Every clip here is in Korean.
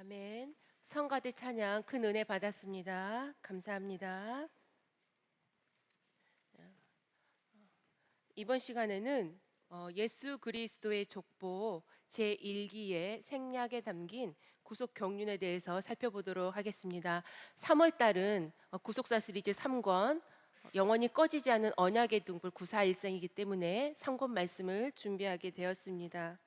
아멘. 성가대 찬양 큰 은혜 받았습니다. 감사합니다. 이번 시간에는 예수 그리스도의 족보 제1기의 생략에 담긴 구속 경륜에 대해서 살펴보도록 하겠습니다. 3월 달은 구속사 시리즈 3권 영원히 꺼지지 않은 언약의 등불 94일생이기 때문에 3권 말씀을 준비하게 되었습니다.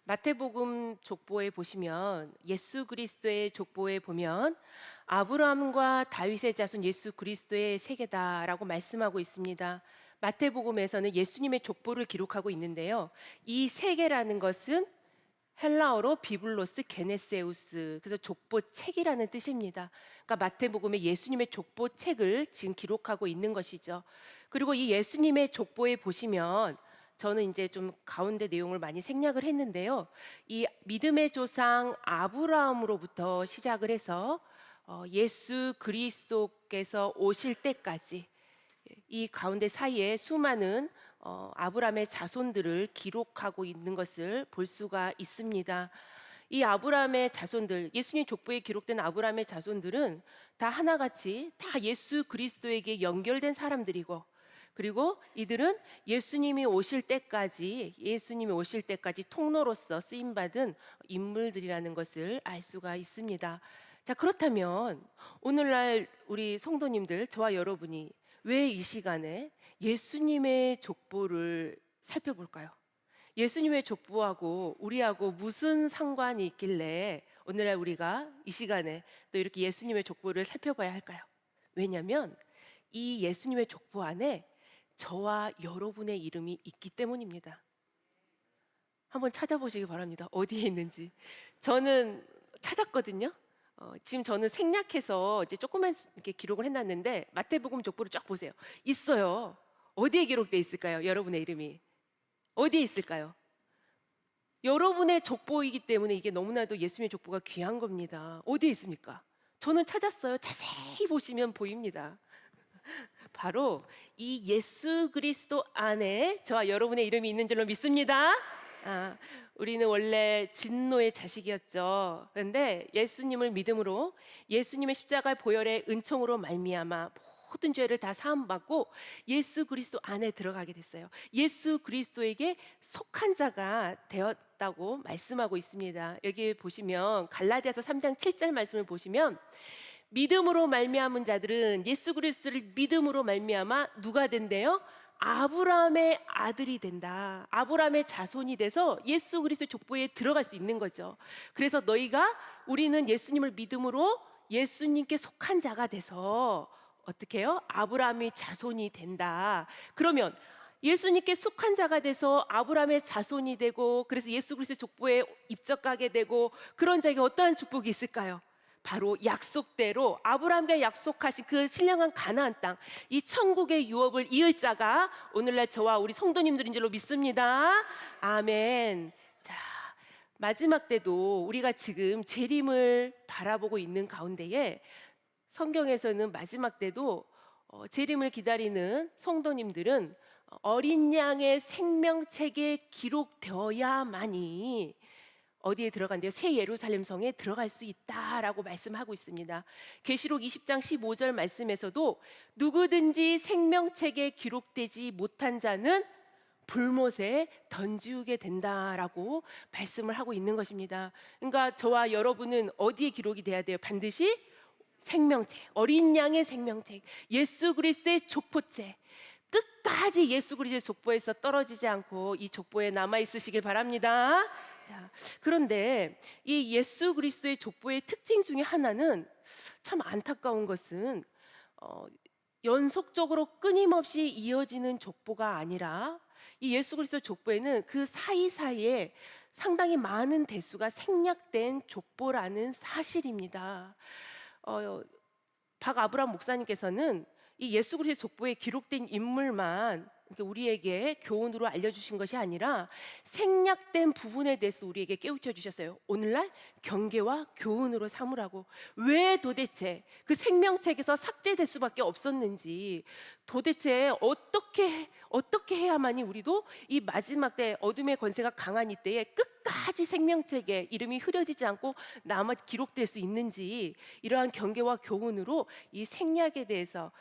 마태복음 족보에 보시면 예수 그리스도의 족보에 보면 아브라함과 다윗의 자손 예수 그리스도의 세계다라고 말씀하고 있습니다. 마태복음에서는 예수님의 족보를 기록하고 있는데요. 이 세계라는 것은 헬라어로 비블로스 게네세우스, 그래서 족보책이라는 뜻입니다. 그러니까 마태복음에 예수님의 족보책을 지금 기록하고 있는 것이죠. 그리고 이 예수님의 족보에 보시면 저는 이제 좀 가운데 내용을 많이 생략을 했는데요. 이 믿음의 조상 아브라함으로부터 시작을 해서 예수 그리스도께서 오실 때까지 이 가운데 사이에 수많은 아브라함의 자손들을 기록하고 있는 것을 볼 수가 있습니다. 이 아브라함의 자손들, 예수님 족보에 기록된 아브라함의 자손들은 다 하나같이 다 예수 그리스도에게 연결된 사람들이고, 그리고 이들은 예수님이 오실 때까지 통로로서 쓰임받은 인물들이라는 것을 알 수가 있습니다. 자, 그렇다면 오늘날 우리 성도님들, 저와 여러분이 왜 이 시간에 예수님의 족보를 살펴볼까요? 예수님의 족보하고 우리하고 무슨 상관이 있길래 오늘날 우리가 이 시간에 또 이렇게 예수님의 족보를 살펴봐야 할까요? 왜냐하면 이 예수님의 족보 안에 저와 여러분의 이름이 있기 때문입니다. 한번 찾아보시기 바랍니다. 어디에 있는지. 저는 찾았거든요. 지금 저는 생략해서 이제 조금만 이렇게 기록을 해놨는데 마태복음 족보를 쫙 보세요. 있어요. 어디에 기록되어 있을까요? 여러분의 이름이 어디에 있을까요? 여러분의 족보이기 때문에 이게 너무나도 예수님의 족보가 귀한 겁니다. 어디에 있습니까? 저는 찾았어요. 자세히 보시면 보입니다. 바로 이 예수 그리스도 안에 저와 여러분의 이름이 있는 줄로 믿습니다. 우리는 원래 진노의 자식이었죠. 그런데 예수님을 믿음으로 예수님의 십자가 보혈의 은총으로 말미암아 모든 죄를 다 사함받고 예수 그리스도 안에 들어가게 됐어요. 예수 그리스도에게 속한 자가 되었다고 말씀하고 있습니다. 여기 보시면 갈라디아서 3장 7절 말씀을 보시면 믿음으로 말미암은 자들은 예수 그리스도를 믿음으로 말미암아 누가 된대요? 아브라함의 아들이 된다. 아브라함의 자손이 돼서 예수 그리스도 족보에 들어갈 수 있는 거죠. 그래서 우리는 예수님을 믿음으로 예수님께 속한 자가 돼서 어떻게 해요? 아브라함의 자손이 된다. 그러면 예수님께 속한 자가 돼서 아브라함의 자손이 되고, 그래서 예수 그리스도 족보에 입적하게 되고, 그런 자에게 어떠한 축복이 있을까요? 바로 약속대로 아브라함과 약속하신 그 신령한 가나안 땅, 이 천국의 유업을 이을 자가 오늘날 저와 우리 성도님들인 줄로 믿습니다. 아멘. 자, 마지막 때도 우리가 지금 재림을 바라보고 있는 가운데에 성경에서는 마지막 때도 재림을 기다리는 성도님들은 어린 양의 생명책에 기록되어야만이 어디에 들어간대요? 새 예루살렘 성에 들어갈 수 있다라고 말씀하고 있습니다. 계시록 20장 15절 말씀에서도 누구든지 생명책에 기록되지 못한 자는 불못에 던지우게 된다라고 말씀을 하고 있는 것입니다. 그러니까 저와 여러분은 어디에 기록이 돼야 돼요? 반드시 생명책, 어린 양의 생명책, 예수 그리스도의 족보책, 끝까지 예수 그리스도의 족보에서 떨어지지 않고 이 족보에 남아 있으시길 바랍니다. 자, 그런데 이 예수 그리스도의 족보의 특징 중에 하나는 참 안타까운 것은 연속적으로 끊임없이 이어지는 족보가 아니라 이 예수 그리스도 족보에는 그 사이사이에 상당히 많은 대수가 생략된 족보라는 사실입니다. 박 아브람 목사님께서는 이 예수 그리스도 족보에 기록된 인물만 우리에게 교훈으로 알려주신 것이 아니라 생략된 부분에 대해서 우리에게 깨우쳐 주셨어요. 오늘날 경계와 교훈으로 삼으라고. 왜 도대체 그 생명책에서 삭제될 수밖에 없었는지, 도대체 어떻게 해야만이 우리도 이 마지막 때 어둠의 권세가 강한 이때에 끝까지 생명책에 이름이 흐려지지 않고 남아 기록될 수 있는지, 이러한 경계와 교훈으로 이 생략에 대해서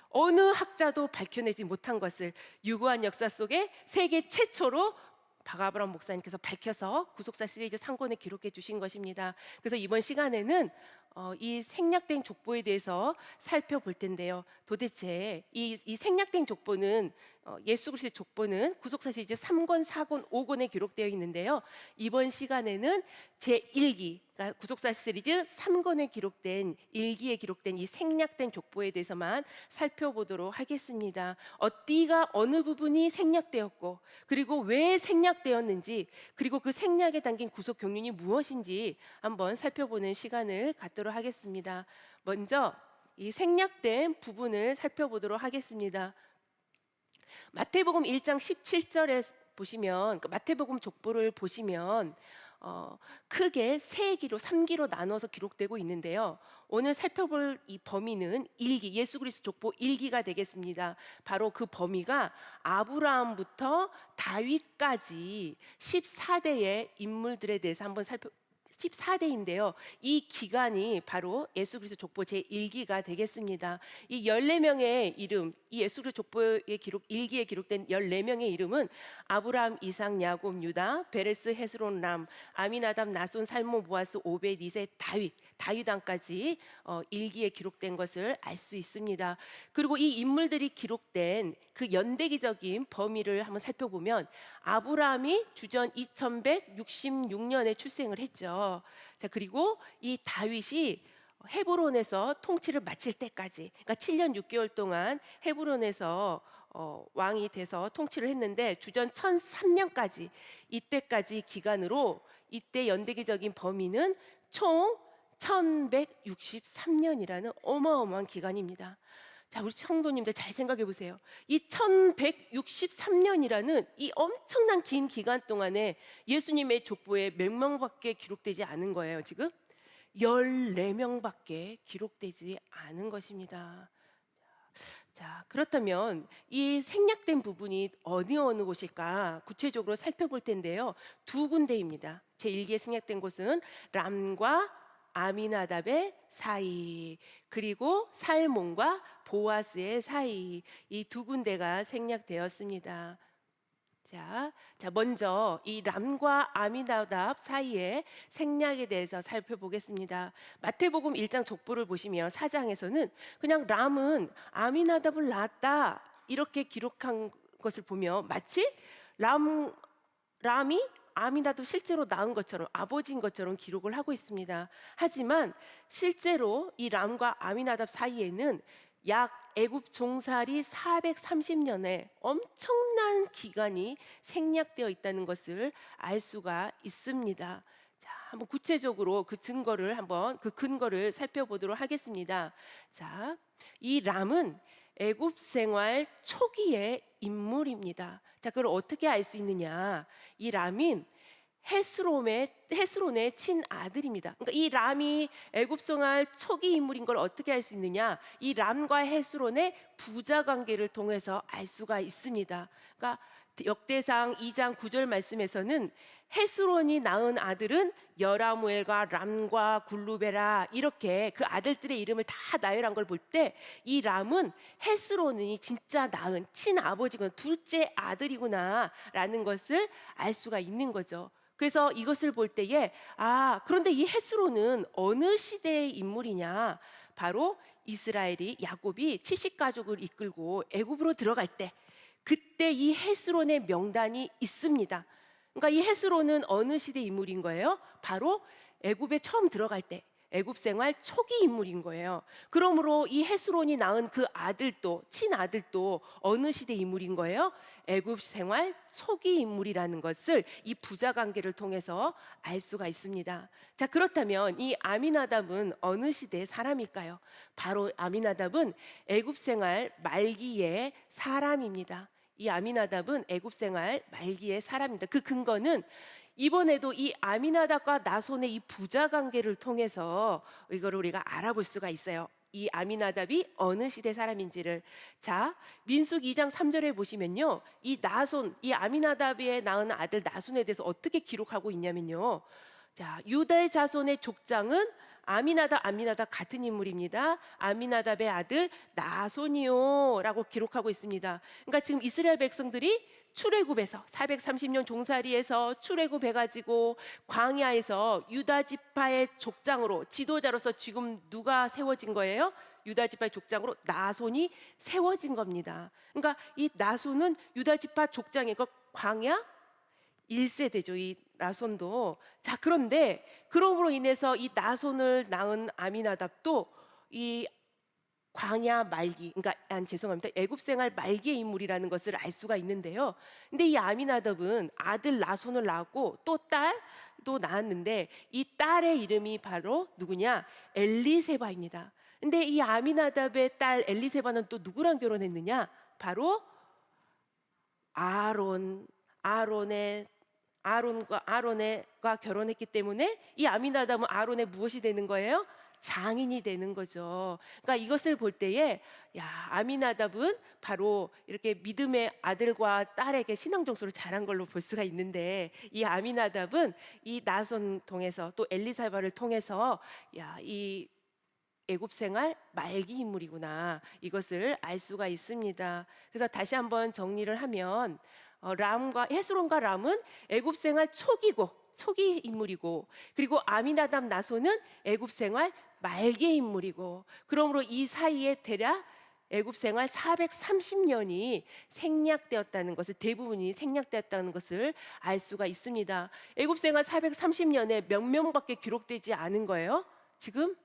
어느 학자도 밝혀내지 못한 것을 유구한 역사 속에 세계 최초로 박아브람 목사님께서 밝혀서 구속사 시리즈 3권에 기록해 주신 것입니다. 그래서 이번 시간에는 이 생략된 족보에 대해서 살펴볼 텐데요. 도대체 이 생략된 족보는 예수 그리스도의 족보는 구속사 시리즈 3권, 4권, 5권에 기록되어 있는데요. 이번 시간에는 제1기, 그러니까 구속사 시리즈 3권에 기록된 1기에 기록된 이 생략된 족보에 대해서만 살펴보도록 하겠습니다. 어디가 어느 부분이 생략되었고, 그리고 왜 생략되었는지, 그리고 그 생략에 담긴 구속 경륜이 무엇인지 한번 살펴보는 시간을 갖도록 하겠습니다. 먼저 이 생략된 부분을 살펴보도록 하겠습니다. 마태복음 1장 17절에 보시면, 마태복음 족보를 보시면 크게 3기로 3기로 나눠서 기록되고 있는데요. 오늘 살펴볼 이 범위는 1기, 예수 그리스도 족보 1기가 되겠습니다. 바로 그 범위가 아브라함부터 다윗까지 14대의 인물들에 대해서 한번 14대인데요. 이 기간이 바로 예수 그리스도 족보 제1기가 되겠습니다. 이 14명의 이름, 이 예수 그리스도 족보의 기록 1기에 기록된 14명의 이름은 아브라함, 이삭, 야곱, 유다, 베레스, 헤스론, 람, 아미나답, 나손, 살모, 보아스, 오벳, 이세, 다윗 왕까지 1기에 기록된 것을 알 수 있습니다. 그리고 이 인물들이 기록된 그 연대기적인 범위를 한번 살펴보면, 아브라함이 주전 2166년에 출생을 했죠. 자, 그리고 이 다윗이 헤브론에서 통치를 마칠 때까지, 그러니까 7년 6개월 동안 헤브론에서 왕이 돼서 통치를 했는데, 주전 1003년까지 이때까지 기간으로 이때 연대기적인 범위는 총 1163년이라는 어마어마한 기간입니다. 자, 우리 성도님들 잘 생각해 보세요. 이 1163년이라는 이 엄청난 긴 기간 동안에 예수님의 족보에 몇 명밖에 기록되지 않은 거예요. 지금 14명밖에 기록되지 않은 것입니다. 자, 그렇다면 이 생략된 부분이 어느 곳일까 구체적으로 살펴볼 텐데요. 2군데입니다. 제1기에 생략된 곳은 람과 아미나답의 사이, 그리고 살몬과 보아스의 사이, 이 2군데가 생략되었습니다. 자, 먼저 이 람과 아미나답 사이의 생략에 대해서 살펴보겠습니다. 마태복음 1장 족보를 보시면 4장에서는 그냥 람은 아미나답을 낳았다 이렇게 기록한 것을 보면, 마치 람이 아미나답 실제로 낳은 것처럼, 아버지인 것처럼 기록을 하고 있습니다. 하지만 실제로 이 람과 아미나답 사이에는 약 애굽 종살이 430년의 엄청난 기간이 생략되어 있다는 것을 알 수가 있습니다. 자, 한번 구체적으로 그 근거를 살펴보도록 하겠습니다. 자, 이 람은 애굽 생활 초기의 인물입니다. 자, 그걸 어떻게 알 수 있느냐? 이 람인 헤스론의 친아들입니다. 그러니까 이 람이 애굽 생활 초기 인물인 걸 어떻게 알 수 있느냐? 이 람과 헤스론의 부자 관계를 통해서 알 수가 있습니다. 그러니까 역대상 2장 9절 말씀에서는 헤스론이 낳은 아들은 여라무엘과 람과 굴루베라, 이렇게 그 아들들의 이름을 다 나열한 걸 볼 때, 이 람은 헤스론이 진짜 낳은 친아버지구나, 둘째 아들이구나 라는 것을 알 수가 있는 거죠. 그래서 이것을 볼 때에, 그런데 이 헤스론은 어느 시대의 인물이냐? 바로 이스라엘이, 야곱이 70가족을 이끌고 애굽으로 들어갈 때, 그때 이 헤스론의 명단이 있습니다. 그러니까 이 헤스론은 어느 시대 인물인 거예요? 바로 애굽에 처음 들어갈 때, 애굽 생활 초기 인물인 거예요. 그러므로 이 헤스론이 낳은 그 아들도, 친아들도 어느 시대 인물인 거예요? 애굽 생활 초기 인물이라는 것을 이 부자 관계를 통해서 알 수가 있습니다. 자, 그렇다면 이 아미나답은 어느 시대의 사람일까요? 바로 아미나답은 애굽 생활 말기의 사람입니다. 이 아미나답은 애굽 생활 말기의 사람입니다. 그 근거는 이번에도 이 아미나답과 나손의 이 부자 관계를 통해서 이거를 우리가 알아볼 수가 있어요. 이 아미나답이 어느 시대 사람인지를. 자, 민수기 2장 3절에 보시면요, 이 나손, 이 아미나답의 낳은 아들 나손에 대해서 어떻게 기록하고 있냐면요, 자, 유다의 자손의 족장은 아미나답 같은 인물입니다. 아미나답의 아들 나손이요라고 기록하고 있습니다. 그러니까 지금 이스라엘 백성들이 출애굽에서 430년 종살이에서 출애굽해가지고 광야에서 유다 지파의 족장으로, 지도자로서 지금 누가 세워진 거예요? 유다 지파의 족장으로 나손이 세워진 겁니다. 그러니까 이 나손은 유다 지파 족장의 그 광야 1세대죠. 이 나손도. 자, 그런데 그럼으로 인해서 이 나손을 낳은 아미나답도 이 광야 말기, 그러니까 죄송합니다, 애굽 생활 말기의 인물이라는 것을 알 수가 있는데요. 근데 이 아미나답은 아들 나손을 낳았고 또 딸도 낳았는데 이 딸의 이름이 바로 누구냐? 엘리세바입니다. 근데 이 아미나답의 딸 엘리세바는 또 누구랑 결혼했느냐? 바로 아론과 결혼했기 때문에 이 아미나답은 아론의 무엇이 되는 거예요? 장인이 되는 거죠. 그러니까 이것을 볼 때에 아미나답은 바로 이렇게 믿음의 아들과 딸에게 신앙 정서를 잘한 걸로 볼 수가 있는데, 이 아미나답은 이 나손 통해서 또 엘리사바를 통해서 이 애굽 생활 말기 인물이구나, 이것을 알 수가 있습니다. 그래서 다시 한번 정리를 하면 헤스론과 람은 애굽 생활 초기 인물이고, 그리고 아미나답 나손은 애굽 생활 말기의 인물이고, 그러므로 이 사이에 대략 애굽 생활 430년이 생략되었다는 것을, 대부분이 생략되었다는 것을 알 수가 있습니다. 애굽 생활 430년에 몇 명밖에 기록되지 않은 거예요? 지금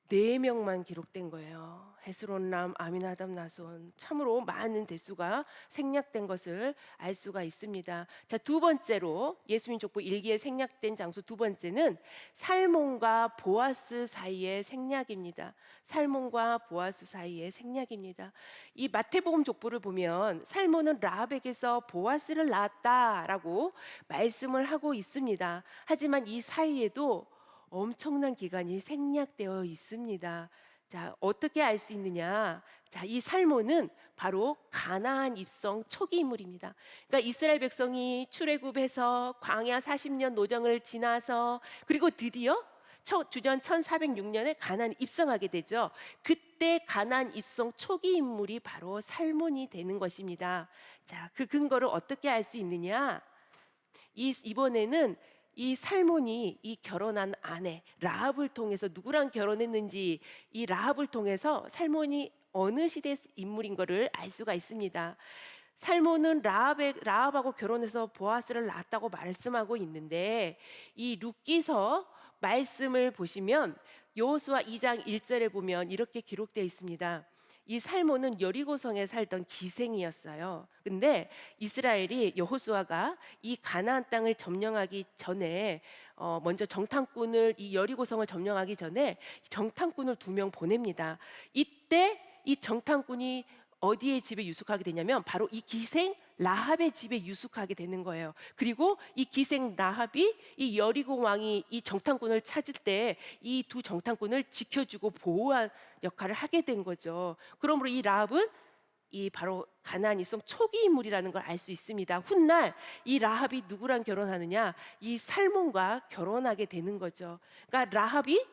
4명만 기록된 거예요. 헤스론, 람, 아미나답, 나손. 참으로 많은 대수가 생략된 것을 알 수가 있습니다. 자, 두 번째로 예수님 족보 일기에 생략된 장소 두 번째는 살몬과 보아스 사이의 생략입니다. 살몬과 보아스 사이의 생략입니다. 이 마태복음 족보를 보면 살몬은 라합에게서 보아스를 낳았다라고 말씀을 하고 있습니다. 하지만 이 사이에도 엄청난 기간이 생략되어 있습니다. 자, 어떻게 알 수 있느냐? 자, 이 살몬은 바로 가나안 입성 초기 인물입니다. 그러니까 이스라엘 백성이 출애굽해서 광야 40년 노정을 지나서, 그리고 드디어 주전 1406년에 가나안 입성하게 되죠. 그때 가나안 입성 초기 인물이 바로 살몬이 되는 것입니다. 자, 그 근거를 어떻게 알 수 있느냐? 이번에는 이 살몬이 이 결혼한 아내 라합을 통해서 누구랑 결혼했는지, 이 라합을 통해서 살몬이 어느 시대 인물인 것을 알 수가 있습니다. 살몬은 라합하고 결혼해서 보아스를 낳았다고 말씀하고 있는데, 이 룻기서 말씀을 보시면 여호수아 2장 1절에 보면 이렇게 기록되어 있습니다. 이 살몬은 여리고성에 살던 기생이었어요. 근데 이스라엘이, 여호수아가 이 가나안 땅을 점령하기 전에 먼저 정탐꾼을, 이 여리고성을 점령하기 전에 정탐꾼을 2명 보냅니다. 이때 이 정탐꾼이 어디에 집에 유숙하게 되냐면 바로 이 기생 라합의 집에 유숙하게 되는 거예요. 그리고 이 기생 라합이 이 여리고 왕이 이 정탐꾼을 찾을 때 이 두 정탐꾼을 지켜주고 보호한 역할을 하게 된 거죠. 그러므로 이 라합은 이 바로 가나안 입성 초기 인물이라는 걸 알 수 있습니다. 훗날 이 라합이 누구랑 결혼하느냐? 이 살몬과 결혼하게 되는 거죠. 그러니까 라합이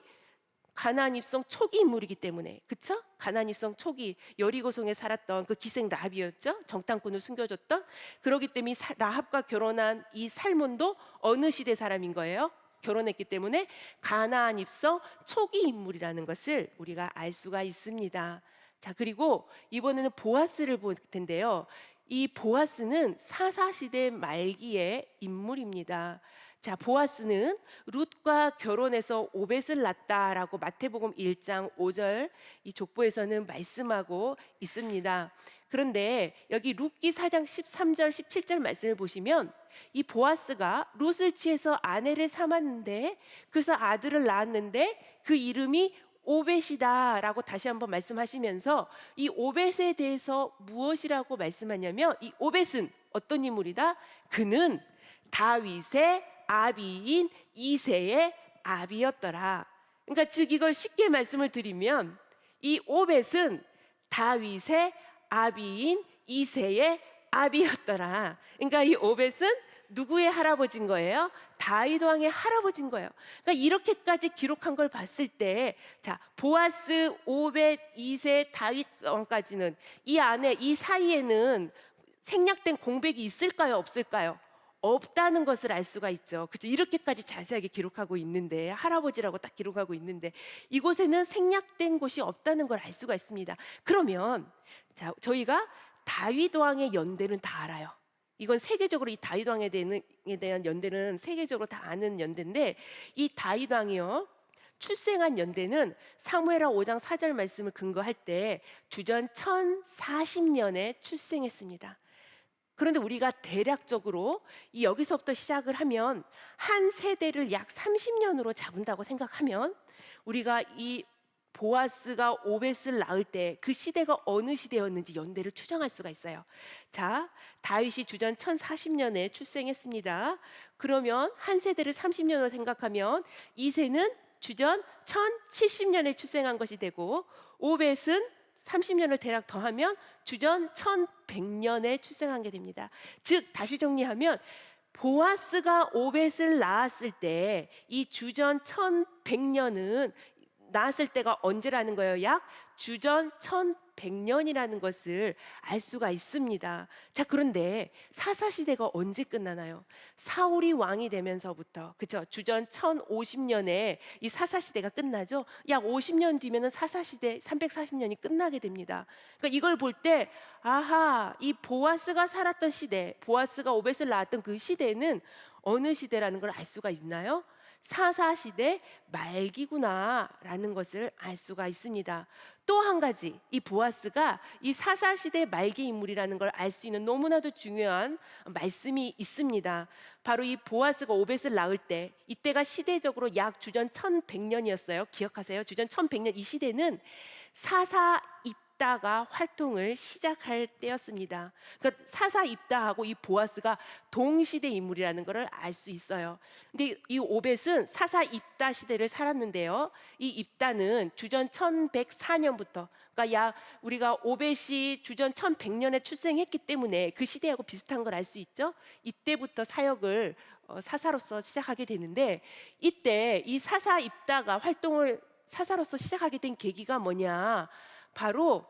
가나안 입성 초기 인물이기 때문에, 그쵸? 가나안 입성 초기, 여리고성에 살았던 그 기생 라합이었죠. 정탐꾼을 숨겨줬던. 그렇기 때문에 라합과 결혼한 이 살몬도 어느 시대 사람인 거예요? 결혼했기 때문에 가나안 입성 초기 인물이라는 것을 우리가 알 수가 있습니다. 자, 그리고 이번에는 보아스를 볼 텐데요. 이 보아스는 사사시대 말기의 인물입니다. 자, 보아스는 룻과 결혼해서 오벳을 낳았다라고 마태복음 1장 5절 이 족보에서는 말씀하고 있습니다. 그런데 여기 룻기 4장 13절 17절 말씀을 보시면 이 보아스가 룻을 취해서 아내를 삼았는데, 그래서 아들을 낳았는데 그 이름이 오벳이다라고 다시 한번 말씀하시면서 이 오벳에 대해서 무엇이라고 말씀하냐면, 이 오벳은 어떤 인물이다? 그는 다윗의 아비인 이새의 아비였더라. 그러니까 즉 이걸 쉽게 말씀을 드리면, 이 오벳은 다윗의 아비인 이새의 아비였더라. 그러니까 이 오벳은 누구의 할아버지인 거예요? 다윗 왕의 할아버지인 거예요. 그러니까 이렇게까지 기록한 걸 봤을 때, 자, 보아스, 오벳, 이새, 다윗 왕까지는 이 안에, 이 사이에는 생략된 공백이 있을까요, 없을까요? 없다는 것을 알 수가 있죠. 그죠? 이렇게까지 자세하게 기록하고 있는데, 할아버지라고 딱 기록하고 있는데, 이곳에는 생략된 곳이 없다는 걸 알 수가 있습니다. 그러면 자, 저희가 다윗 왕의 연대는 다 알아요. 이건 세계적으로 이 다윗 왕에 대한 연대는 세계적으로 다 아는 연대인데, 이 다윗 왕이요, 출생한 연대는 사무엘하 5장 4절 말씀을 근거할 때 주전 1040년에 출생했습니다. 그런데 우리가 대략적으로 이 여기서부터 시작을 하면 한 세대를 약 30년으로 잡은다고 생각하면, 우리가 이 보아스가 오벳을 낳을 때 그 시대가 어느 시대였는지 연대를 추정할 수가 있어요. 자, 다윗이 주전 1040년에 출생했습니다. 그러면 한 세대를 30년으로 생각하면 이새는 주전 1070년에 출생한 것이 되고, 오벳은 30년을 대략 더하면 주전 1100년에 출생한 게 됩니다. 즉 다시 정리하면, 보아스가 오벳을 낳았을 때 이 주전 1100년은 낳았을 때가 언제라는 거예요? 약 주전 1100년이라는 것을 알 수가 있습니다. 자, 그런데 사사시대가 언제 끝나나요? 사울이 왕이 되면서부터, 그렇죠? 주전 1050년에 이 사사시대가 끝나죠. 약 50년 뒤면은 사사시대 340년이 끝나게 됩니다. 그러니까 이걸 볼 때, 아하, 이 보아스가 살았던 시대, 보아스가 오벳을 낳았던 그 시대는 어느 시대라는 걸 알 수가 있나요? 사사시대 말기구나라는 것을 알 수가 있습니다. 또 한 가지, 이 보아스가 이 사사시대 말기 인물이라는 걸 알 수 있는 너무나도 중요한 말씀이 있습니다. 바로 이 보아스가 오벳을 낳을 때, 이때가 시대적으로 약 주전 1100년이었어요. 기억하세요? 주전 1100년, 이 시대는 사사 입다가 활동을 시작할 때였습니다. 그러니까 사사 입다하고 이 보아스가 동시대 인물이라는 것을 알 수 있어요. 근데 이 오벳은 사사 입다 시대를 살았는데요, 이 입다는 주전 1104년부터, 그러니까 약 우리가 오벳이 주전 1100년에 출생했기 때문에 그 시대하고 비슷한 걸 알 수 있죠. 이때부터 사역을 사사로서 시작하게 되는데, 이때 이 사사 입다가 활동을 사사로서 시작하게 된 계기가 뭐냐? 바로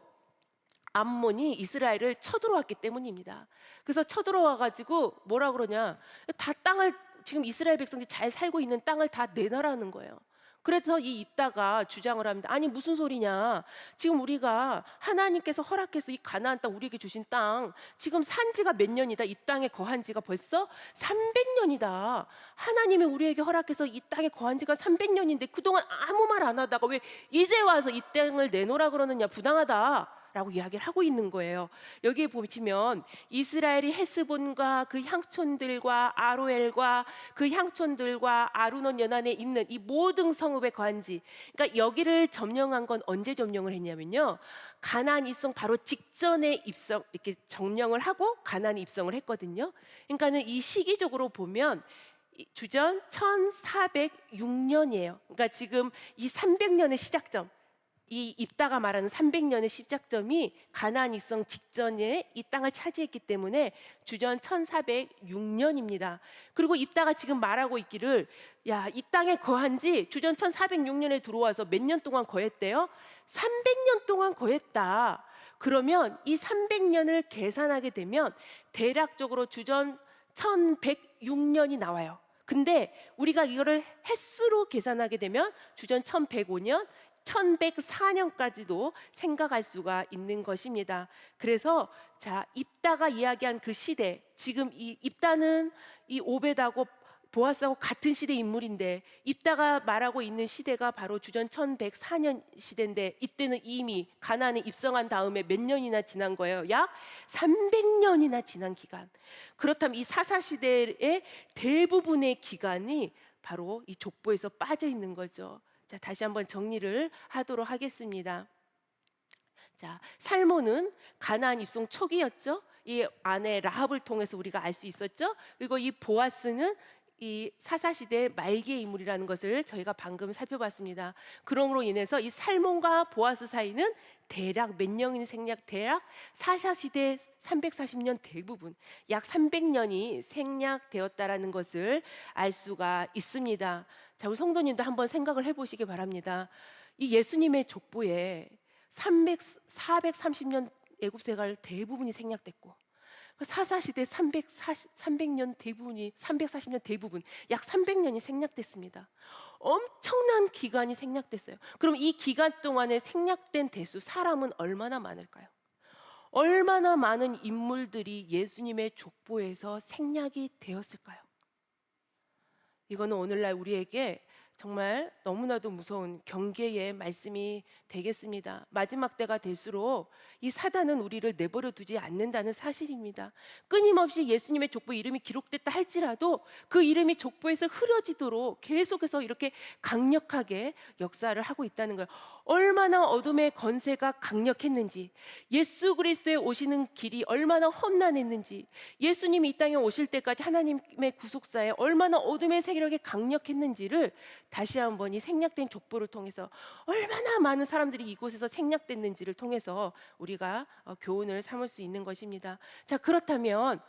암몬이 이스라엘을 쳐들어왔기 때문입니다. 그래서 쳐들어와 가지고 뭐라 그러냐, 다 땅을, 지금 이스라엘 백성들이 잘 살고 있는 땅을 다 내놔라는 거예요. 그래서 이 입다가 주장을 합니다. 아니 무슨 소리냐, 지금 우리가 하나님께서 허락해서 이 가나안 땅 우리에게 주신 땅, 지금 산지가 몇 년이다, 이 땅에 거한 지가 벌써 300년이다. 하나님이 우리에게 허락해서 이 땅에 거한 지가 300년인데 그동안 아무 말 안 하다가 왜 이제 와서 이 땅을 내놓으라 그러느냐, 부당하다 라고 이야기를 하고 있는 거예요. 여기에 보시면 이스라엘이 헤스본과 그 향촌들과 아로엘과 그 향촌들과 아르논 연안에 있는 이 모든 성읍의 관지, 그러니까 여기를 점령한 건 언제 점령을 했냐면요, 가나안 입성 바로 직전에 입성, 이렇게 점령을 하고 가나안 입성을 했거든요. 그러니까는 이 시기적으로 보면 주전 1406년이에요. 그러니까 지금 이 300년의 시작점, 이 입다가 말하는 300년의 시작점이 가나안 입성 직전에 이 땅을 차지했기 때문에 주전 1406년입니다. 그리고 입다가 지금 말하고 있기를, 야, 이 땅에 거한 지 주전 1406년에 들어와서 몇 년 동안 거했대요? 300년 동안 거했다. 그러면 이 300년을 계산하게 되면 대략적으로 주전 1106년이 나와요. 근데 우리가 이거를 횟수로 계산하게 되면 주전 1105년, 1104년까지도 생각할 수가 있는 것입니다. 그래서 자, 입다가 이야기한 그 시대, 지금 이 입다는 이 오벳하고 보아스하고 같은 시대 인물인데, 입다가 말하고 있는 시대가 바로 주전 1104년 시대인데, 이때는 이미 가나안에 입성한 다음에 몇 년이나 지난 거예요? 약 300년이나 지난 기간. 그렇다면 이 사사시대의 대부분의 기간이 바로 이 족보에서 빠져 있는 거죠. 자, 다시 한번 정리를 하도록 하겠습니다. 자, 살모는 가나안 입성 초기였죠. 이 아내 라합을 통해서 우리가 알 수 있었죠. 그리고 이 보아스는 이 사사시대 말기의 인물이라는 것을 저희가 방금 살펴봤습니다. 그러므로 인해서 이 살몬과 보아스 사이는 대략 몇 년이 생략? 대략 사사시대 340년 대부분 약 300년이 생략되었다라는 것을 알 수가 있습니다. 자, 우리 성도님도 한번 생각을 해보시기 바랍니다. 이 예수님의 족보에 430년 애굽 생활 대부분이 생략됐고 사사시대 300년 대부분이 340년 대부분 약 300년이 생략됐습니다. 엄청난 기간이 생략됐어요. 그럼 이 기간 동안에 생략된 대수 사람은 얼마나 많을까요? 얼마나 많은 인물들이 예수님의 족보에서 생략이 되었을까요? 이거는 오늘날 우리에게 정말 너무나도 무서운 경계의 말씀이 되겠습니다. 마지막 때가 될수록 이 사단은 우리를 내버려 두지 않는다는 사실입니다. 끊임없이 예수님의 족보 이름이 기록됐다 할지라도 그 이름이 족보에서 흐려지도록 계속해서 이렇게 강력하게 역사를 하고 있다는 거예요. 얼마나 어둠의 건세가 강력했는지, 예수 그리스도의 오시는 길이 얼마나 험난했는지, 예수님이 이 땅에 오실 때까지 하나님의 구속사에 얼마나 어둠의 세력이 강력했는지를 다시 한번 이 생략된 족보를 통해서 얼마나 많은 사람들이 이곳에서 생략됐는지를 통해서 우리가 교훈을 삼을 수 있는 것입니다. 자, 그렇다면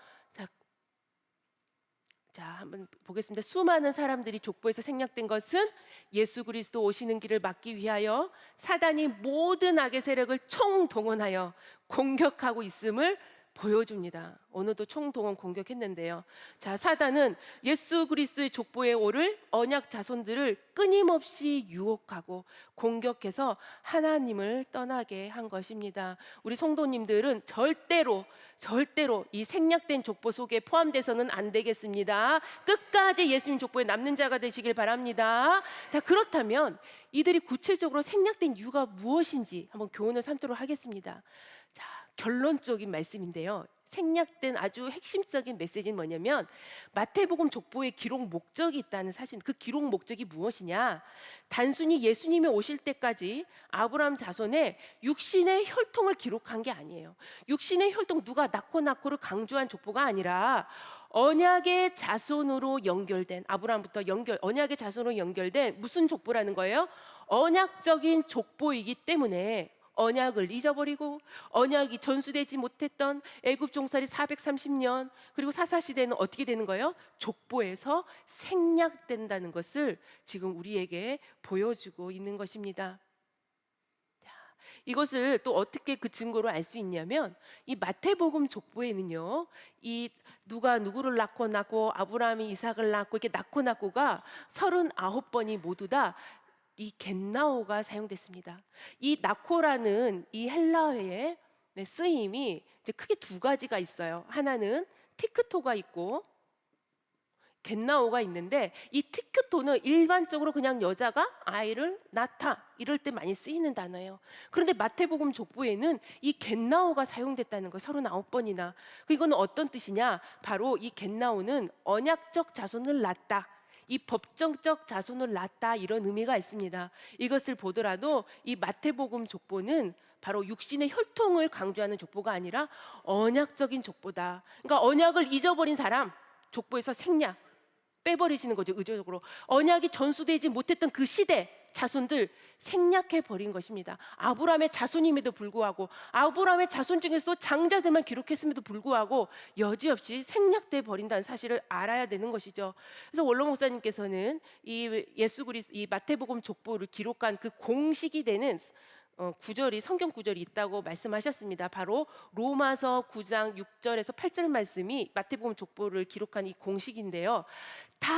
자, 한번 보겠습니다. 수많은 사람들이 족보에서 생략된 것은 예수 그리스도 오시는 길을 막기 위하여 사단이 모든 악의 세력을 총동원하여 공격하고 있음을 보여줍니다. 오늘도 총동원 공격했는데요. 자, 사단은 예수 그리스도의 족보에 오를 언약 자손들을 끊임없이 유혹하고 공격해서 하나님을 떠나게 한 것입니다. 우리 성도님들은 절대로 이 생략된 족보 속에 포함돼서는 안 되겠습니다. 끝까지 예수님 족보에 남는 자가 되시길 바랍니다. 자, 그렇다면 이들이 구체적으로 생략된 이유가 무엇인지 한번 교훈을 삼도록 하겠습니다. 자, 결론적인 말씀인데요. 생략된 아주 핵심적인 메시지는 뭐냐면 마태복음 족보에 기록 목적이 있다는 사실. 그 기록 목적이 무엇이냐? 단순히 예수님이 오실 때까지 아브라함 자손의 육신의 혈통을 기록한 게 아니에요. 육신의 혈통, 누가 낳고를 강조한 족보가 아니라 언약의 자손으로 연결된, 아브라함부터 언약의 자손으로 연결된 무슨 족보라는 거예요? 언약적인 족보이기 때문에 언약을 잊어버리고 언약이 전수되지 못했던 애굽 종살이 430년, 그리고 사사시대는 어떻게 되는 거예요? 족보에서 생략된다는 것을 지금 우리에게 보여주고 있는 것입니다. 자, 이것을 또 어떻게 그 증거로 알 수 있냐면 이 마태복음 족보에는요, 이 누가 누구를 낳고 아브라함이 이삭을 낳고 이렇게 낳고가 39번이 모두 다 이 겟나오가 사용됐습니다. 이 나코라는 이 헬라어의 쓰임이 이제 크게 두 가지가 있어요. 하나는 티크토가 있고 겟나오가 있는데, 이 티크토는 일반적으로 그냥 여자가 아이를 낳다 이럴 때 많이 쓰이는 단어예요. 그런데 마태복음 족보에는 이 겟나오가 사용됐다는 거 39번이나. 이거는 어떤 뜻이냐? 바로 이 겟나오는 언약적 자손을 낳다, 이 법정적 자손을 낳다, 이런 의미가 있습니다. 이것을 보더라도 이 마태복음 족보는 바로 육신의 혈통을 강조하는 족보가 아니라 언약적인 족보다. 그러니까 언약을 잊어버린 사람 족보에서 생략 빼버리시는 거죠. 의도적으로 언약이 전수되지 못했던 그 시대 자손들 생략해 버린 것입니다. 아브라함의 자손임에도 불구하고, 아브라함의 자손 중에서도 장자들만 기록했음에도 불구하고 여지없이 생략돼 버린다는 사실을 알아야 되는 것이죠. 그래서 원로 목사님께서는 이 예수 그리스도 이 마태복음 족보를 기록한 그 공식이 되는 구절이, 성경 구절이 있다고 말씀하셨습니다. 바로 로마서 9장 6절에서 8절 말씀이 마태복음 족보를 기록한 이 공식인데요. 다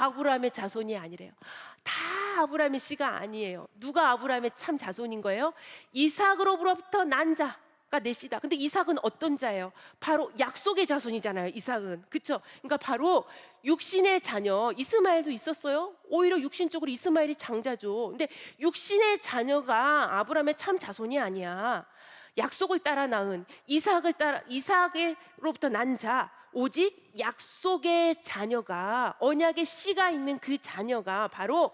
아브라함의 자손이 아니래요. 다 아브라함의 씨가 아니에요. 누가 아브라함의 참 자손인 거예요? 이삭으로부터 난 자가 내 씨다. 근데 이삭은 어떤 자예요? 바로 약속의 자손이잖아요. 이삭은, 그렇죠? 그러니까 바로 육신의 자녀 이스마엘도 있었어요. 오히려 육신적으로 이스마엘이 장자죠. 근데 육신의 자녀가 아브라함의 참 자손이 아니야. 약속을 따라 낳은 이삭으로부터 난 자, 오직 약속의 자녀가, 언약의 씨가 있는 그 자녀가 바로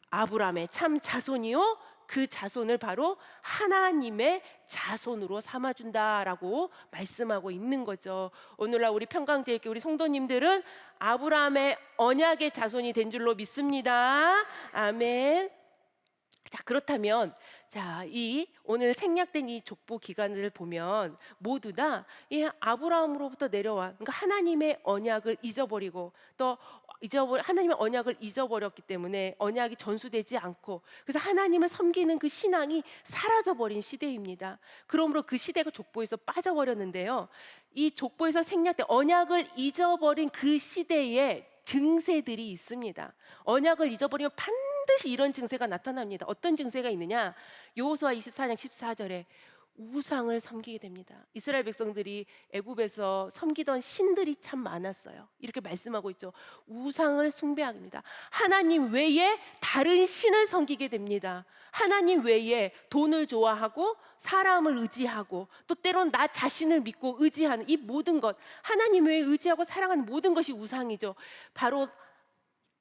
아브라함의 참 자손이요 그 자손을 바로 하나님의 자손으로 삼아준다라고 말씀하고 있는 거죠. 오늘날 우리 평강제일교회 우리 성도님들은 아브라함의 언약의 자손이 된 줄로 믿습니다. 아멘. 자, 그렇다면 이 오늘 생략된 이 족보 기간을 보면 모두 다 이 아브라함으로부터 내려와, 그러니까 하나님의 언약을 잊어버리고 또 하나님의 언약을 잊어버렸기 때문에 언약이 전수되지 않고, 그래서 하나님을 섬기는 그 신앙이 사라져버린 시대입니다. 그러므로 그 시대가 족보에서 빠져버렸는데요, 이 족보에서 생략된 언약을 잊어버린 그 시대에 증세들이 있습니다. 언약을 잊어버리면 반드시 이런 증세가 나타납니다. 어떤 증세가 있느냐? 여호수아 24장 14절에 우상을 섬기게 됩니다. 이스라엘 백성들이 애굽에서 섬기던 신들이 참 많았어요. 이렇게 말씀하고 있죠. 우상을 숭배합니다. 하나님 외에 다른 신을 섬기게 됩니다. 하나님 외에 돈을 좋아하고 사람을 의지하고 또 때론 나 자신을 믿고 의지하는 이 모든 것, 하나님 외에 의지하고 사랑하는 모든 것이 우상이죠. 바로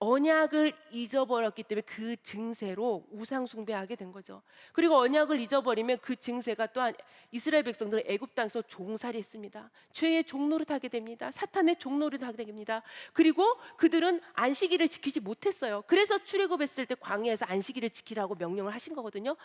언약을 잊어버렸기 때문에 그 증세로 우상 숭배하게 된 거죠. 그리고 언약을 잊어버리면 그 증세가 또한 이스라엘 백성들은 애굽 땅에서 종살이했습니다. 죄의 종노릇하게 됩니다. 사탄의 종노릇하게 됩니다. 그리고 그들은 안식일을 지키지 못했어요. 그래서 출애굽했을 때 광야에서 안식일을 지키라고 명령을 하신 거거든요.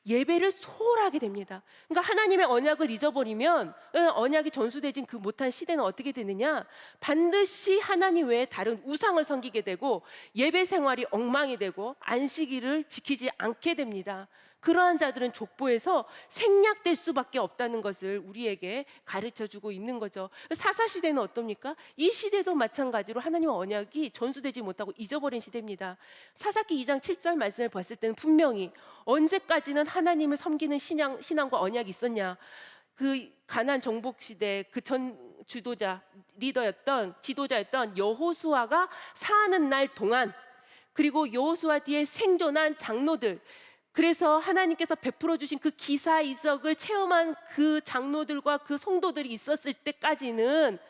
예배를 소홀하게 됩니다. 그러니까 하나님의 언약을 잊어버리면 언약이 전수되진 그 못한 시대는 어떻게 되느냐? 반드시 하나님 외에 다른 우상을 섬기게 되고 예배 생활이 엉망이 되고 안식일을 지키지 않게 됩니다. 그러한 자들은 족보에서 생략될 수밖에 없다는 것을 우리에게 가르쳐주고 있는 거죠. 사사시대는 어떻습니까? 이 시대도 마찬가지로 하나님의 언약이 전수되지 못하고 잊어버린 시대입니다. 사사기 2장 7절 말씀을 봤을 때는 분명히 언제까지는 하나님을 섬기는 신앙과 언약이 있었냐? 그 가나안 정복 시대 그 전 지도자였던 여호수아가 사는 날 동안, 그리고 여호수아 뒤에 생존한 장로들, 그래서 하나님께서 베풀어 주신 그 기사이적을 체험한 그 장로들과 그 성도들이 있었을 때까지는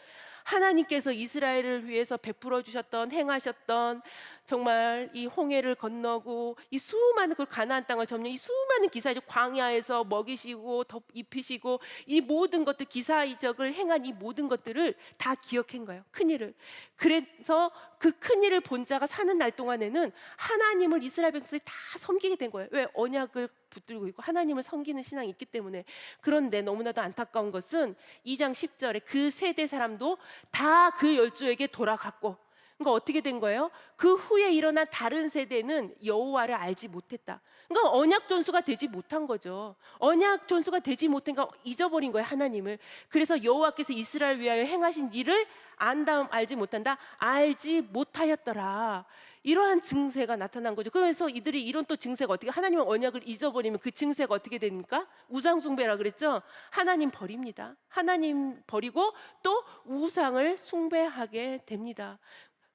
하나님께서 이스라엘을 위해서 베풀어 주셨던, 행하셨던 정말 이 홍해를 건너고 이 수많은 그 가나안 땅을 점령 이 수많은 기사이적, 광야에서 먹이시고 더 입히시고 이 모든 것들, 기사이적을 행한 이 모든 것들을 다 기억한 거예요. 큰일을. 그래서 그 큰일을 본 자가 사는 날 동안에는 하나님을 이스라엘 백성들이 다 섬기게 된 거예요. 왜? 언약을 붙들고 있고 하나님을 섬기는 신앙이 있기 때문에. 그런데 너무나도 안타까운 것은 2장 10절에 그 세대 사람도 다 그 열조에게 돌아갔고, 그러니까 어떻게 된 거예요? 그 후에 일어난 다른 세대는 여호와를 알지 못했다. 그러니까 언약 전수가 되지 못한 거죠. 언약 전수가 되지 못하니까 잊어버린 거예요, 하나님을. 그래서 여호와께서 이스라엘 위하여 행하신 일을 안다 알지 못한다, 알지 못하였더라. 이러한 증세가 나타난 거죠. 그래서 이들이 이런 또 증세가 어떻게, 하나님의 언약을 잊어버리면 그 증세가 어떻게 됩니까? 우상 숭배라 그랬죠. 하나님 버립니다. 하나님 버리고 또 우상을 숭배하게 됩니다.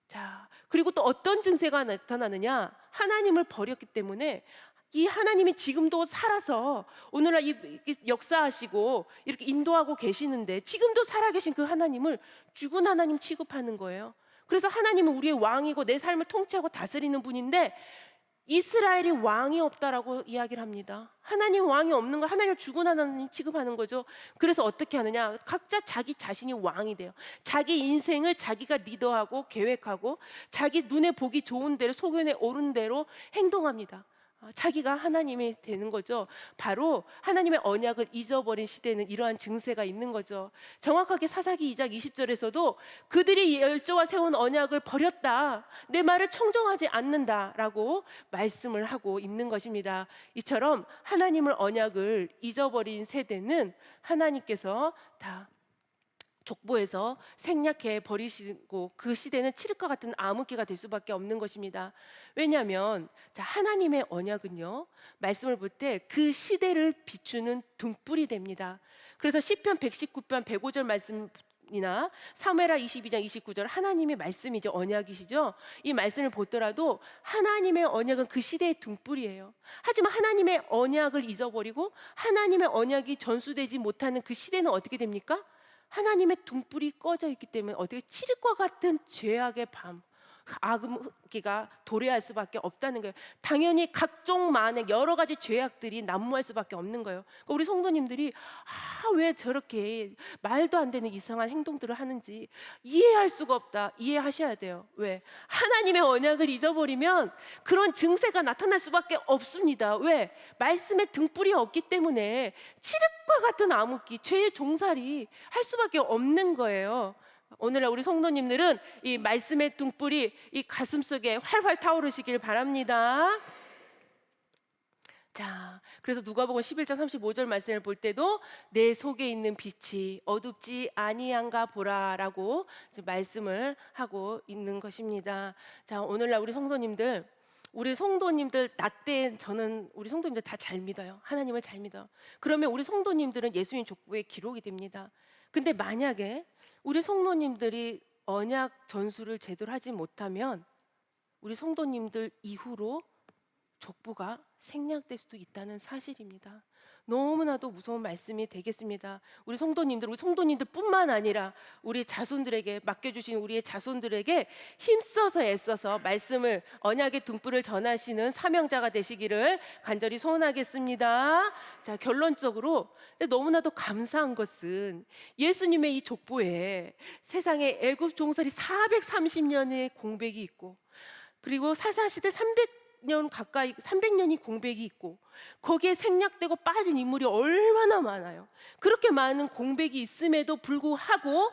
자, 그리고 또 어떤 증세가 나타나느냐? 하나님을 버렸기 때문에 이 하나님이 지금도 살아서 오늘날 이렇게 역사하시고 이렇게 인도하고 계시는데, 지금도 살아계신 그 하나님을 죽은 하나님 취급하는 거예요. 그래서 하나님은 우리의 왕이고 내 삶을 통치하고 다스리는 분인데 이스라엘이 왕이 없다라고 이야기를 합니다. 하나님 왕이 없는 거, 하나님을 죽은 하나님 취급하는 거죠. 그래서 어떻게 하느냐? 각자 자기 자신이 왕이 돼요. 자기 인생을 자기가 리더하고 계획하고 자기 눈에 보기 좋은 대로, 소견에 오른 대로 행동합니다. 자기가 하나님이 되는 거죠. 바로 하나님의 언약을 잊어버린 시대는 이러한 증세가 있는 거죠. 정확하게 사사기 2장 20절에서도 그들이 열조와 세운 언약을 버렸다, 내 말을 청종하지 않는다라고 말씀을 하고 있는 것입니다. 이처럼 하나님을, 언약을 잊어버린 세대는 하나님께서 다 족보에서 생략해 버리시고 그 시대는 칠흑과 같은 암흑기가 될 수밖에 없는 것입니다. 왜냐하면 하나님의 언약은요, 말씀을 볼 때 그 시대를 비추는 등불이 됩니다. 그래서 시편 119편 105절 말씀이나 사무엘하 22장 29절 하나님의 말씀이죠. 언약이시죠. 이 말씀을 보더라도 하나님의 언약은 그 시대의 등불이에요. 하지만 하나님의 언약을 잊어버리고 하나님의 언약이 전수되지 못하는 그 시대는 어떻게 됩니까? 하나님의 등불이 꺼져 있기 때문에 어떻게 칠흑과 같은 죄악의 밤, 악기가 도래할 수밖에 없다는 거예요. 당연히 각종 만의 여러 가지 죄악들이 난무할 수밖에 없는 거예요. 그러니까 우리 성도님들이 왜 저렇게 말도 안 되는 이상한 행동들을 하는지 이해할 수가 없다. 이해하셔야 돼요. 왜? 하나님의 언약을 잊어버리면 그런 증세가 나타날 수밖에 없습니다. 왜? 말씀에 등불이 없기 때문에 칠흑과 같은 암흑기, 죄의 종살이 할 수밖에 없는 거예요. 오늘날 우리 성도님들은 이 말씀의 등불이 이 가슴 속에 활활 타오르시길 바랍니다. 자, 그래서 누가복음 11장 35절 말씀을 볼 때도 내 속에 있는 빛이 어둡지 아니한가 보라라고 말씀을 하고 있는 것입니다. 자, 오늘날 우리 성도님들 나 때 저는 우리 성도님들 다 잘 믿어요. 하나님을 잘 믿어. 그러면 우리 성도님들은 예수님 족보에 기록이 됩니다. 근데 만약에 우리 성도님들이 언약 전수를 제대로 하지 못하면 우리 성도님들 이후로 족보가 생략될 수도 있다는 사실입니다. 너무나도 무서운 말씀이 되겠습니다. 우리 성도님들뿐만 아니라 우리 자손들에게 맡겨주신 우리의 자손들에게 힘써서 애써서 말씀을 언약의 등불을 전하시는 사명자가 되시기를 간절히 소원하겠습니다. 자, 결론적으로 너무나도 감사한 것은 예수님의 이 족보에 세상에 애굽 종살이 430년의 공백이 있고 그리고 사사시대 300년이 공백이 있고 거기에 생략되고 빠진 인물이 얼마나 많아요. 그렇게 많은 공백이 있음에도 불구하고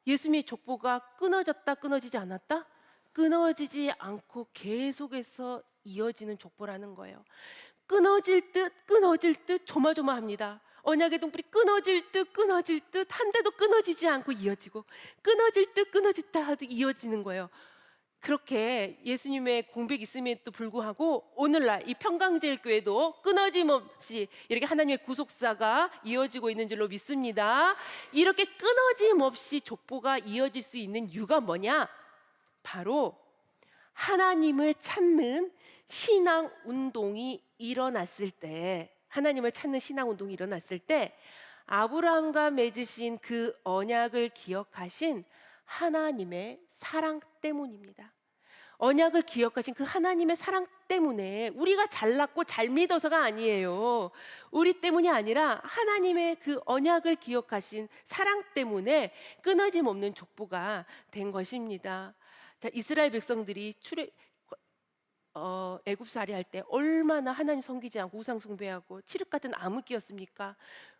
예수님의 족보가 끊어지지 않았다? 끊어지지 않고 계속해서 이어지는 족보라는 거예요. 끊어질 듯 조마조마합니다. 언약의 등불이 끊어질 듯 한데도 끊어지지 않고 이어지고 끊어질 듯 하도 이어지는 거예요. 그렇게 예수님의 공백이 있음에도 불구하고 오늘날 이 평강제일교회도 끊어짐없이 이렇게 하나님의 구속사가 이어지고 있는 줄로 믿습니다. 이렇게 끊어짐없이 족보가 이어질 수 있는 이유가 뭐냐? 바로 하나님을 찾는 신앙 운동이 일어났을 때, 아브라함과 맺으신 그 언약을 기억하신 하나님의 사랑 때문입니다. 언약을 기억하신 그 하나님의 사랑 때문에 우리가 잘났고 잘 믿어서가 아니에요. 우리 때문이 아니라 하나님의 그 언약을 기억하신 사랑 때문에 끊어짐 없는 족보가 된 것입니다. 자, 이스라엘 백성들이 애굽살이 할 때 얼마나 하나님 섬기지 않고 우상 숭배하고 칠흑 같은 암흑기였습니까?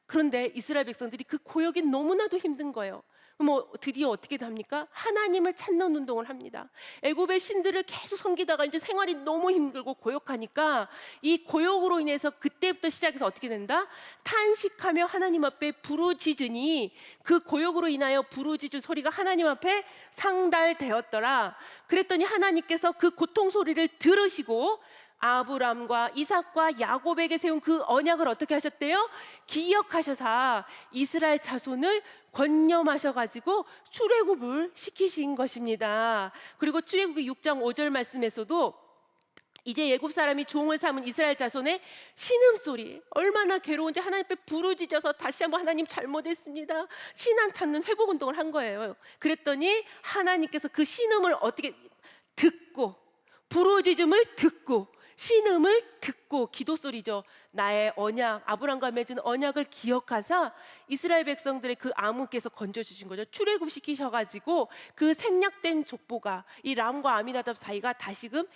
그런데 이스라엘 백성들이 그 고역이 너무나도 힘든 거예요. 그럼 드디어 어떻게 합니까? 하나님을 찾는 운동을 합니다. 애굽의 신들을 계속 섬기다가 이제 생활이 너무 힘들고 고역하니까 이 고역으로 인해서 그때부터 시작해서 어떻게 된다? 탄식하며 하나님 앞에 부르짖으니 그 고역으로 인하여 부르짖은 소리가 하나님 앞에 상달되었더라. 그랬더니 하나님께서 그 고통 소리를 들으시고 아브람과 이삭과 야곱에게 세운 그 언약을 어떻게 하셨대요? 기억하셔서 이스라엘 자손을 권념하셔가지고 출애굽을 시키신 것입니다. 그리고 출애굽기 6장 5절 말씀에서도 이제 애굽 사람이 종을 삼은 이스라엘 자손의 신음소리, 얼마나 괴로운지 하나님 앞에 부르짖어서 다시 한번 하나님 잘못했습니다, 신앙 찾는 회복 운동을 한 거예요. 그랬더니 하나님께서 그 신음을 어떻게 듣고, 부르짖음을 듣고 신음을 듣고, 기도 소리죠. 나의 언약, 아브람과 맺은 언약을 기억하사 이스라엘 백성들의 그 암흑에서 건져주신 거죠. 출애굽시키셔가지고 그 생략된 족보가 이 람과 아미나답 사이가 다시금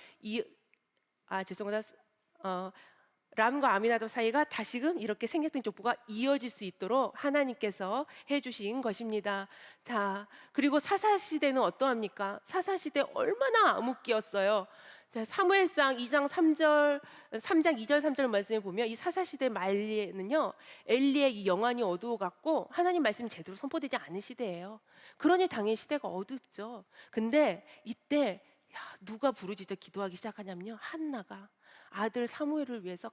람과 아미나답 사이가 다시금 이렇게 생략된 족보가 이어질 수 있도록 하나님께서 해주신 것입니다. 자, 그리고 사사시대는 어떠합니까? 사사시대 얼마나 암흑기였어요. 자, 사무엘상 3장 2절 3절 말씀에 보면 이 사사시대 말에는요, 엘리의 이 영안이 어두워갖고 하나님 말씀이 제대로 선포되지 않은 시대예요. 그러니 당연히 시대가 어둡죠. 근데 이때 누가 부르짖어 기도하기 시작하냐면요, 한나가 아들 사무엘을 위해서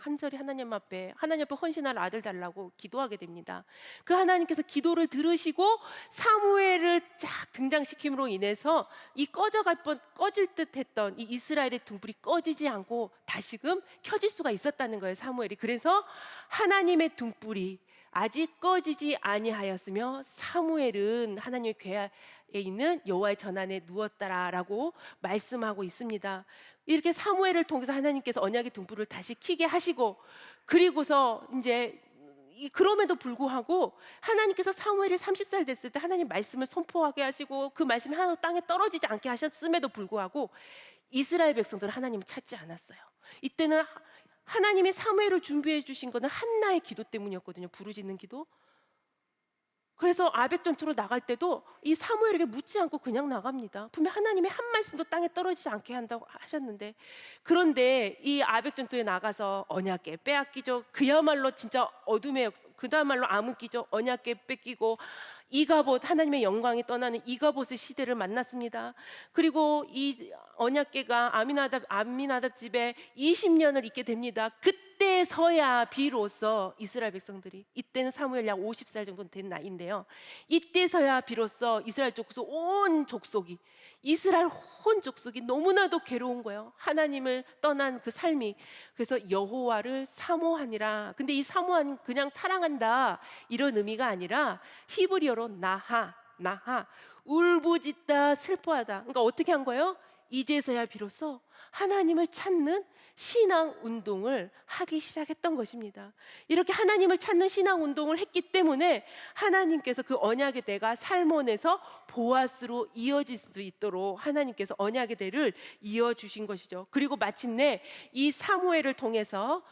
간절히 하나님 앞에 헌신할 아들 달라고 기도하게 됩니다. 그 하나님께서 기도를 들으시고 사무엘을 쫙 등장시킴으로 인해서 이 꺼질 듯 했던 이 이스라엘의 등불이 꺼지지 않고 다시금 켜질 수가 있었다는 거예요, 사무엘이. 그래서 하나님의 등불이 아직 꺼지지 아니하였으며 사무엘은 하나님의 있는 여호와의 전안에 누웠다라고 말씀하고 있습니다. 이렇게 사무엘을 통해서 하나님께서 언약의 등불을 다시 켜게 하시고, 그리고서 이제 그럼에도 불구하고 하나님께서 사무엘이 30살 됐을 때 하나님 말씀을 선포하게 하시고 그 말씀이 하나도 땅에 떨어지지 않게 하셨음에도 불구하고 이스라엘 백성들은 하나님을 찾지 않았어요. 이때는 하나님이 사무엘을 준비해 주신 것은 한나의 기도 때문이었거든요. 부르짖는 기도. 그래서 아벡 전투로 나갈 때도 이 사무엘에게 묻지 않고 그냥 나갑니다. 분명 하나님이 한 말씀도 땅에 떨어지지 않게 한다고 하셨는데, 그런데 이 아벡 전투에 나가서 언약궤 빼앗기죠. 그야말로 진짜 어둠의 그다말로 암흑기죠. 언약궤 뺏기고 이가봇, 하나님의 영광이 떠나는 이가봇의 시대를 만났습니다. 그리고 이 언약궤가 아미나답 집에 20년을 있게 됩니다. 그때서야 비로소 이스라엘 백성들이, 이때는 사무엘 약 50살 정도 된 나이인데요, 이때서야 비로소 이스라엘 족속 온 족속이, 이스라엘 온 족속이 너무나도 괴로운 거예요. 하나님을 떠난 그 삶이. 그래서 여호와를 사모하니라. 근데 이 사모하는 그냥 사랑한다 이런 의미가 아니라 히브리어로 나하, 울부짖다, 슬퍼하다. 그러니까 어떻게 한 거예요? 이제서야 비로소 하나님을 찾는 신앙 운동을 하기 시작했던 것입니다. 이렇게 하나님을 찾는 신앙 운동을 했기 때문에 하나님께서 그 언약의 대가 살몬에서 보아스로 이어질 수 있도록 하나님께서 언약의 대를 이어주신 것이죠. 그리고 마침내 이 사무엘을 통해서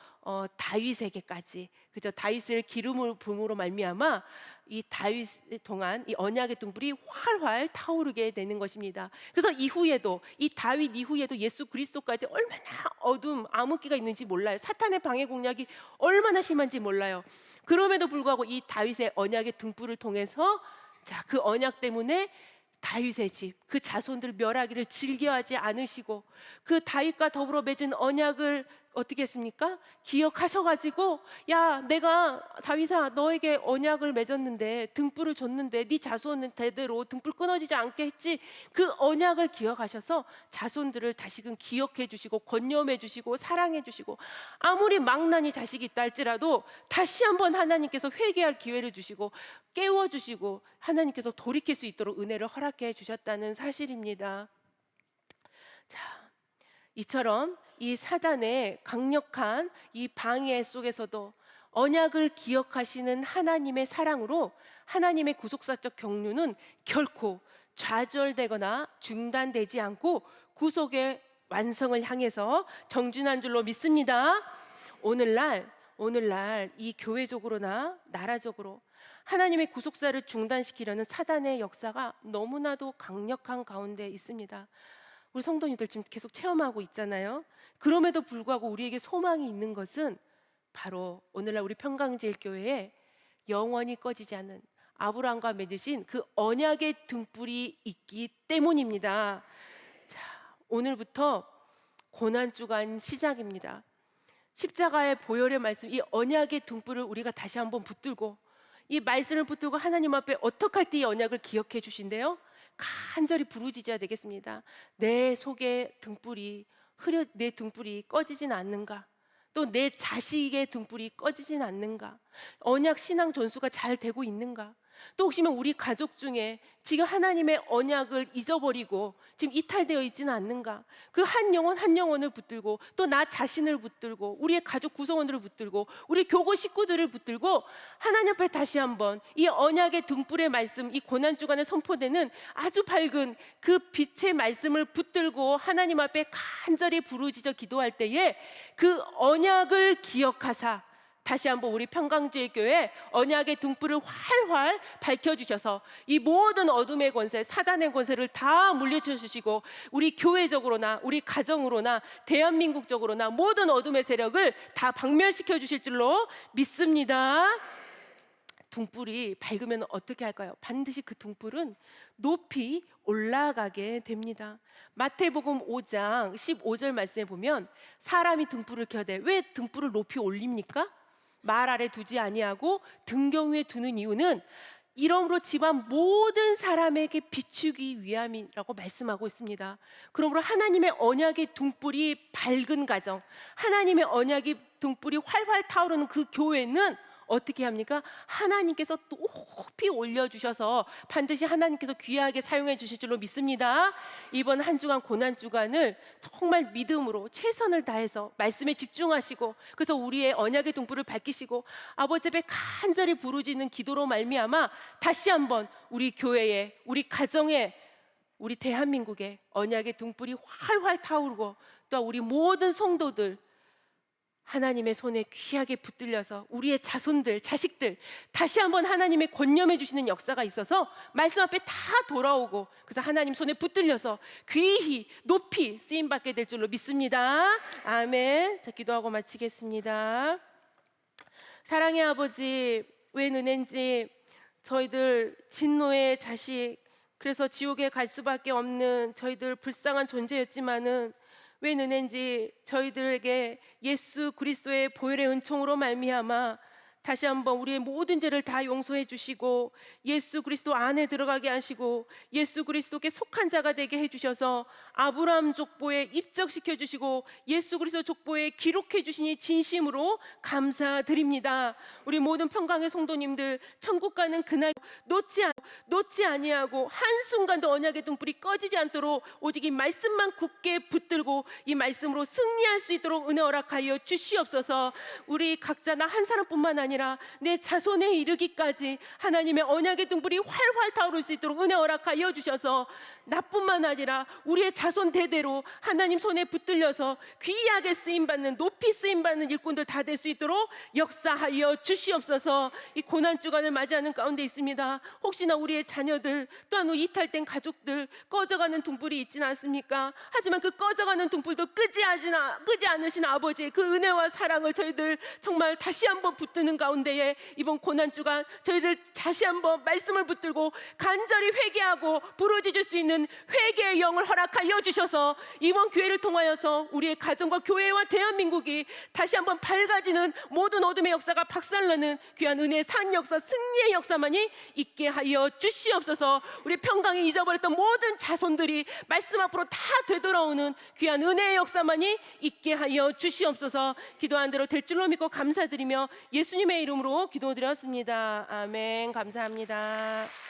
다윗에게까지, 그죠? 다윗을 기름을 부음으로 말미암아 이 다윗 동안 이 언약의 등불이 활활 타오르게 되는 것입니다. 그래서 이후에도, 이 다윗 이후에도 예수 그리스도까지 얼마나 어둠, 암흑기가 있는지 몰라요. 사탄의 방해 공략이 얼마나 심한지 몰라요. 그럼에도 불구하고 이 다윗의 언약의 등불을 통해서, 자, 그 언약 때문에 다윗의 집, 그 자손들 멸하기를 즐겨하지 않으시고, 그 다윗과 더불어 맺은 언약을 어떻게 했습니까? 기억하셔가지고, 야, 내가 다윗아 너에게 언약을 맺었는데, 등불을 줬는데 네 자손은 대대로 등불 끊어지지 않게 했지. 그 언약을 기억하셔서 자손들을 다시금 기억해 주시고 권념해 주시고 사랑해 주시고, 아무리 망나니 자식이 있다 할지라도 다시 한번 하나님께서 회개할 기회를 주시고 깨워 주시고 하나님께서 돌이킬 수 있도록 은혜를 허락해 주셨다는 사실입니다. 자, 이처럼 이 사단의 강력한 이 방해 속에서도 언약을 기억하시는 하나님의 사랑으로 하나님의 구속사적 경륜은 결코 좌절되거나 중단되지 않고 구속의 완성을 향해서 정진한 줄로 믿습니다. 오늘날 이 교회적으로나 나라적으로 하나님의 구속사를 중단시키려는 사단의 역사가 너무나도 강력한 가운데 있습니다. 우리 성도님들 지금 계속 체험하고 있잖아요. 그럼에도 불구하고 우리에게 소망이 있는 것은 바로 오늘날 우리 평강제일교회에 영원히 꺼지지 않는 아브라함과 맺으신 그 언약의 등불이 있기 때문입니다. 자, 오늘부터 고난주간 시작입니다. 십자가의 보혈의 말씀, 이 언약의 등불을 우리가 다시 한번 붙들고, 이 말씀을 붙들고 하나님 앞에 어떻게 할 때 이 언약을 기억해 주신대요? 간절히 부르짖어야 되겠습니다. 내 속에 등불이 내 등불이 꺼지진 않는가? 또 내 자식의 등불이 꺼지진 않는가? 언약 신앙 전수가 잘 되고 있는가? 또 혹시나 우리 가족 중에 지금 하나님의 언약을 잊어버리고 지금 이탈되어 있지는 않는가? 그 한 영혼을 붙들고, 또 나 자신을 붙들고, 우리의 가족 구성원들을 붙들고, 우리 교고 식구들을 붙들고 하나님 앞에 다시 한번 이 언약의 등불의 말씀, 이 고난주간에 선포되는 아주 밝은 그 빛의 말씀을 붙들고 하나님 앞에 간절히 부르짖어 기도할 때에 그 언약을 기억하사 다시 한번 우리 평강제일교회 언약의 등불을 활활 밝혀주셔서 이 모든 어둠의 권세, 사단의 권세를 다 물리쳐 주시고 우리 교회적으로나 우리 가정으로나 대한민국적으로나 모든 어둠의 세력을 다 박멸시켜 주실 줄로 믿습니다. 등불이 밝으면 어떻게 할까요? 반드시 그 등불은 높이 올라가게 됩니다. 마태복음 5장 15절 말씀에 보면 사람이 등불을 켜되 왜 등불을 높이 올립니까? 말 아래 두지 아니하고 등경 위에 두는 이유는 이러므로 집안 모든 사람에게 비추기 위함이라고 말씀하고 있습니다. 그러므로 하나님의 언약의 등불이 밝은 가정, 하나님의 언약의 등불이 활활 타오르는 그 교회는 어떻게 합니까? 하나님께서 높이 올려주셔서 반드시 하나님께서 귀하게 사용해 주실 줄로 믿습니다. 이번 한 주간 고난 주간을 정말 믿음으로 최선을 다해서 말씀에 집중하시고, 그래서 우리의 언약의 등불을 밝히시고 아버지 앞에 간절히 부르짖는 기도로 말미암아 다시 한번 우리 교회에, 우리 가정에, 우리 대한민국의 언약의 등불이 활활 타오르고, 또 우리 모든 성도들 하나님의 손에 귀하게 붙들려서 우리의 자손들, 자식들 다시 한번 하나님의 권념해 주시는 역사가 있어서 말씀 앞에 다 돌아오고, 그래서 하나님 손에 붙들려서 귀히 높이 쓰임 받게 될 줄로 믿습니다. 아멘. 자, 기도하고 마치겠습니다. 사랑의 아버지, 웬 은혜인지 저희들 진노의 자식, 그래서 지옥에 갈 수밖에 없는 저희들 불쌍한 존재였지만은 왜 은혜인지 저희들에게 예수 그리스도의 보혈의 은총으로 말미암아 다시 한번 우리의 모든 죄를 다 용서해 주시고 예수 그리스도 안에 들어가게 하시고 예수 그리스도께 속한 자가 되게 해주셔서 아브라함 족보에 입적시켜 주시고 예수 그리스도 족보에 기록해 주시니 진심으로 감사드립니다. 우리 모든 평강의 성도님들 천국 가는 그날 놓지 아니하고 한순간도 언약의 등불이 꺼지지 않도록 오직 이 말씀만 굳게 붙들고 이 말씀으로 승리할 수 있도록 은혜 허락하여 주시옵소서. 우리 각자 나 한 사람뿐만 아니라 내 자손에 이르기까지 하나님의 언약의 등불이 활활 타오를 수 있도록 은혜 허락하여 주셔서 나뿐만 아니라 우리의 자손 대대로 하나님 손에 붙들려서 귀하게 쓰임받는, 높이 쓰임받는 일꾼들 다 될 수 있도록 역사하여 주시옵소서. 이 고난주간을 맞이하는 가운데 있습니다. 혹시나 우리의 자녀들, 또한 이탈된 가족들 꺼져가는 등불이 있지는 않습니까? 하지만 그 꺼져가는 등불도 끄지 않으신 아버지의 그 은혜와 사랑을 저희들 정말 다시 한번 붙드는 가운데에 이번 고난주간 저희들 다시 한번 말씀을 붙들고 간절히 회개하고 부르짖을 수 있는 회개의 영을 허락하여 주셔서 이번 기회를 통하여서 우리의 가정과 교회와 대한민국이 다시 한번 밝아지는 모든 어둠의 역사가 박살나는 귀한 은혜의 산 역사, 승리의 역사만이 있게 하여 주시옵소서. 우리 평강에 잊어버렸던 모든 자손들이 말씀 앞으로 다 되돌아오는 귀한 은혜의 역사만이 있게 하여 주시옵소서. 기도한 대로 될 줄로 믿고 감사드리며 예수님의 이름으로 기도드렸습니다. 아멘. 감사합니다.